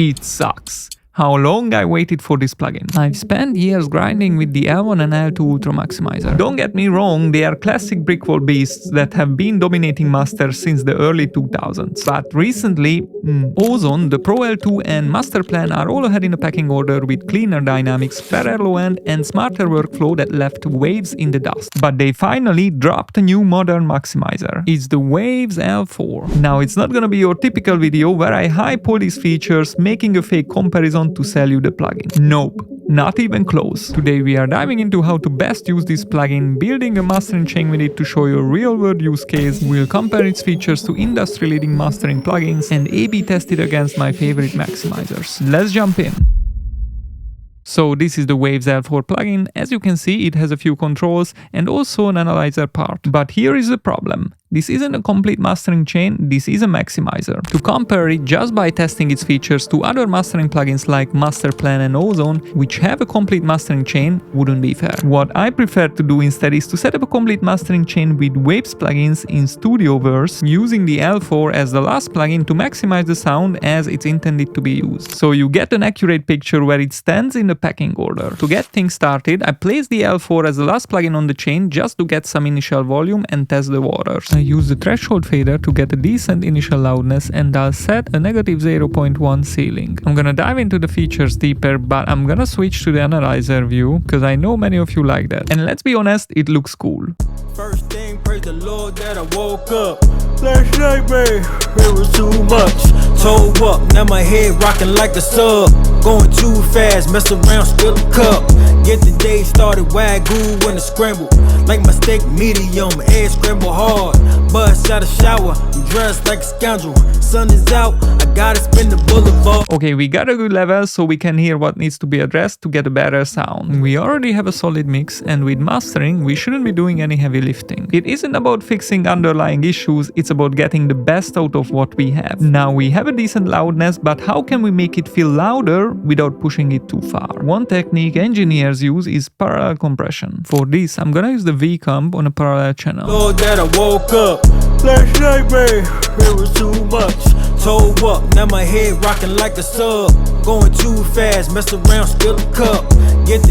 It sucks. How long I waited for this plugin. I've spent years grinding with the L1 and L2 Ultramaximizer. Don't get me wrong, they are classic brick wall beasts that have been dominating masters since the early 2000s. But recently, Ozone, the Pro L2 and Master Plan are all ahead in the pecking order with cleaner dynamics, fairer low end and smarter workflow that left Waves in the dust. But they finally dropped a new modern maximizer. It's the Waves L4. Now it's not gonna be your typical video where I hype all these features, making a fake comparison to sell you the plugin. Nope, not even close. Today we are diving into how to best use this plugin, building a mastering chain with it to show you a real-world use case. We'll compare its features to industry-leading mastering plugins and A/B test it against my favorite maximizers. Let's jump in. So this is the Waves L4 plugin. As you can see, it has a few controls and also an analyzer part. But here is the problem. This isn't a complete mastering chain, this is a maximizer. To compare it just by testing its features to other mastering plugins like Master Plan and Ozone, which have a complete mastering chain, wouldn't be fair. What I prefer to do instead is to set up a complete mastering chain with Waves plugins in Studioverse, using the L4 as the last plugin to maximize the sound as it's intended to be used. So you get an accurate picture where it stands in the pecking order. To get things started, I placed the L4 as the last plugin on the chain just to get some initial volume and test the waters. I use the threshold fader to get a decent initial loudness and I'll set a negative 0.1 ceiling. I'm gonna dive into the features deeper, but I'm gonna switch to the analyzer view because I know many of you like that. And let's be honest, it looks cool. First thing, praise the Lord that I woke up. Last night, man, it was too much. Toe up, now my head rocking like a sub. Going too fast, mess around, spill a cup. Get the day started, wagyu in the scramble. Like my steak medium, egg scramble hard. Bust out a shower, I'm dressed like a scoundrel. Sun is out, I gotta spin the boulevard. Okay, we got a good level so we can hear what needs to be addressed to get a better sound. We already have a solid mix, and with mastering, we shouldn't be doing any heavy lifting. It isn't about fixing underlying issues, it's about getting the best out of what we have. Now we have a decent loudness, but how can we make it feel louder without pushing it too far? One technique engineers use is parallel compression. For this, I'm gonna use the V comp on a parallel channel. Lord that I woke up. Last night, man, it was too much. Toe up, now my head rocking like a sub. Going too fast, mess around, spill a cup.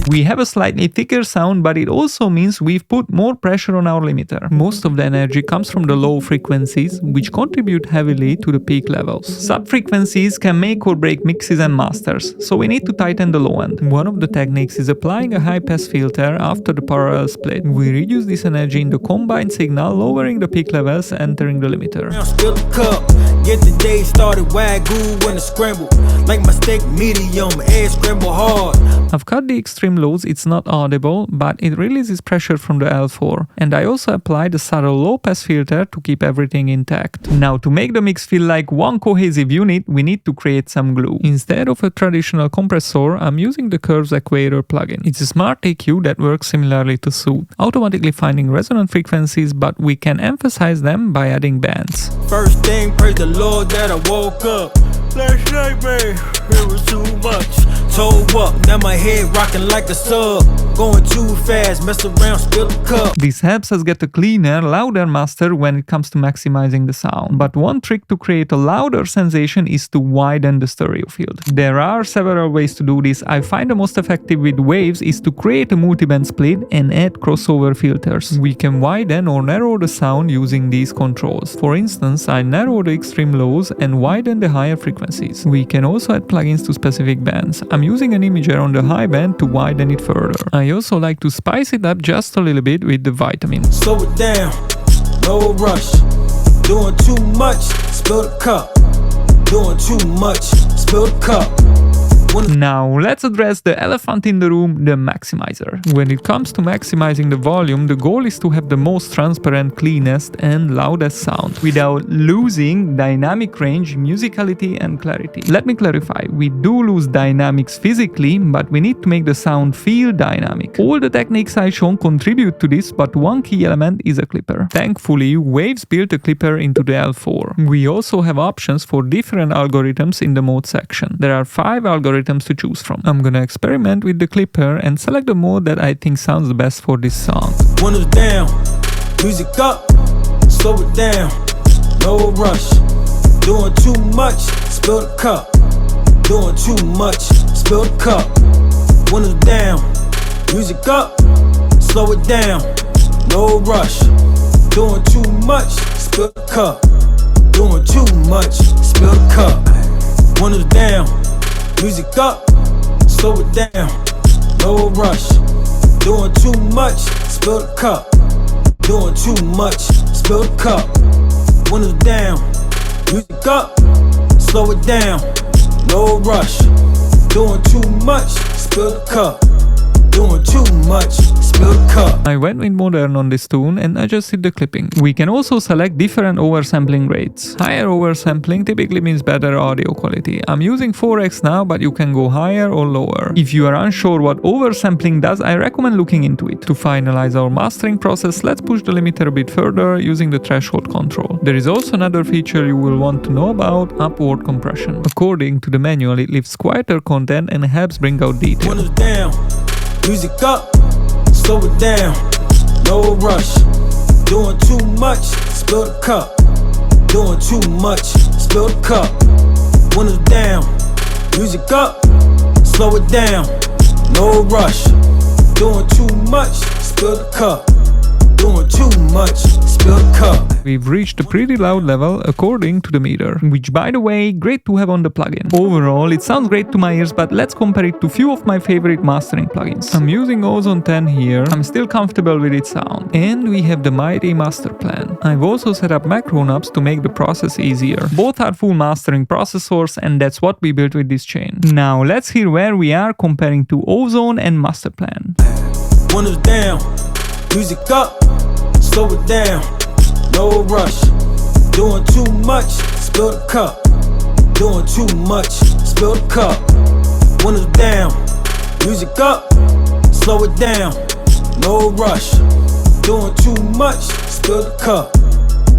We have a slightly thicker sound, but it also means we've put more pressure on our limiter. Most of the energy comes from the low frequencies, which contribute heavily to the peak levels. Sub-frequencies can make or break mixes and masters, so we need to tighten the low end. One of the techniques is applying a high-pass filter after the parallel split. We reduce this energy in the combined signal, lowering the peak levels, entering the limiter. Spill a cup, get the day started, wagyu in the scramble. Like my steak medium, egg scramble hard. I've cut the extreme lows, it's not audible, but it releases pressure from the L4. And I also applied a subtle low-pass filter to keep everything intact. Now, to make the mix feel like one cohesive unit, we need to create some glue. Instead of a traditional compressor, I'm using the Curves Equator plugin. It's a smart EQ that works similarly to Soothe, automatically finding resonant frequencies, but we can emphasize them by adding bands. First thing, praise the Lord that I woke up. Last night, man, it was too much. Toe up, now my head rocking like a sub. Going too fast, mess around, spill a cup. This helps us get a cleaner, louder master when it comes to maximizing the sound. But one trick to create a louder sensation is to widen the stereo field. There are several ways to do this. I find the most effective with Waves is to create a multiband split and add crossover filters. We can widen or narrow the sound using these controls. For instance, I narrow the extreme lows and widen the higher frequencies. We can also add plugins to specific bands. I'm using an imager on the high band to widen it further. I also like to spice it up just a little bit with the vitamin. Slow it down, no rush. Doing too much, spill the cup. Doing too much, spill the cup. Now let's address the elephant in the room, the maximizer. When it comes to maximizing the volume, the goal is to have the most transparent, cleanest and loudest sound without losing dynamic range, musicality and clarity. Let me clarify, we do lose dynamics physically, but we need to make the sound feel dynamic. All the techniques I've shown contribute to this, but one key element is a clipper. Thankfully, Waves built a clipper into the L4. We also have options for different algorithms in the mode section. There are 5 algorithms to choose from. I'm gonna experiment with the clipper and select the mode that I think sounds the best for this song. Windows down, music up, slow it down, no rush. Doing too much, spill the cup. doing too much, spill the cup. Windows down, music up, slow it down, no rush. Doing too much, spill the cup. Doing too much, spill the cup. Windows down, music up, slow it down, no rush. Doing too much, spill the cup. Doing too much, spill the cup. Windows down, music up, slow it down, no rush. Doing too much, spill the cup. Doing too much, spill the cup. I went with modern on this tune and adjusted the clipping. We can also select different oversampling rates. Higher oversampling typically means better audio quality. I'm using 4x now, but you can go higher or lower. If you are unsure what oversampling does, I recommend looking into it. To finalize our mastering process, let's push the limiter a bit further using the threshold control. There is also another feature you will want to know about, upward compression. According to the manual, it lifts quieter content and helps bring out detail. Windows down, music up, slow it down, no rush. Doing too much, spill the cup. Doing too much, spill the cup. Windows down, music up, slow it down, no rush. Doing too much, spill the cup. Doing too much, spill the cup. We've reached a pretty loud level according to the meter, which by the way, great to have on the plugin. Overall, it sounds great to my ears, but let's compare it to few of my favorite mastering plugins. I'm using Ozone 10 here, I'm still comfortable with its sound. And we have the mighty master plan. I've also set up macro knobs to make the process easier. Both are full mastering processors, and that's what we built with this chain. Now let's hear where we are comparing to Ozone and master plan. Windows down, music up, slow it down, no rush. Doing too much, spill the cup. Doing too much, spill the cup. Windows down, music up, slow it down, no rush. Doing too much, spill the cup.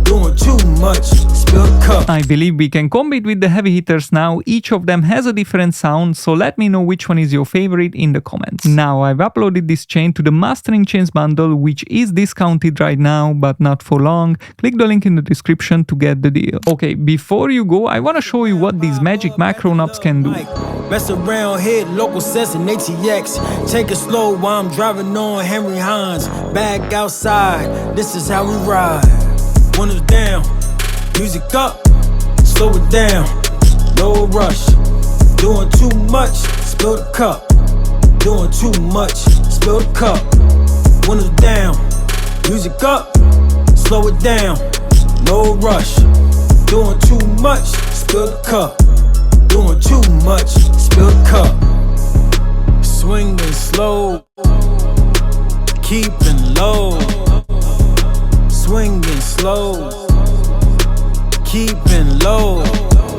Doing too much, spill the cup. I believe we can compete with the heavy hitters now. Each of them has a different sound, so let me know which one is your favorite in the comments. Now I've uploaded this chain to the Mastering Chains bundle, which is discounted right now, but not for long. Click the link in the description to get the deal. Okay, before you go, I want to show you what these magic macro knobs can do. Mess around, hit local sense and ATX. Take it slow while I'm driving on Henry Hines. Back outside, this is how we ride. Windows down, music up, slow it down, no rush. Doing too much, spill the cup. Doing too much, spill the cup. Windows down, music up, slow it down, no rush. Doing too much, spill the cup. Doing too much, spill the cup. Swinging slow, keeping low. Swinging slow, keeping low.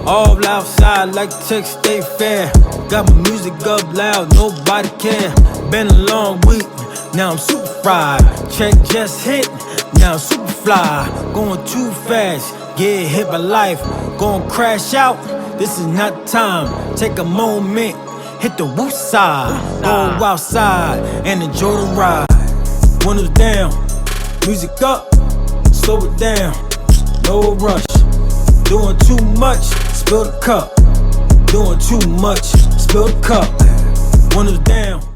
All outside like the Tech State Fair. Got my music up loud, nobody care. Been a long week, now I'm super fried. Check just hit, now I'm super fly. Going too fast, get hit by life. Gonna crash out, this is not the time. Take a moment, hit the woo side. Go outside and enjoy the ride. Windows down, music up, slow it down, no rush. Doing too much, spill the cup. Doing too much, spill the cup. Windows down.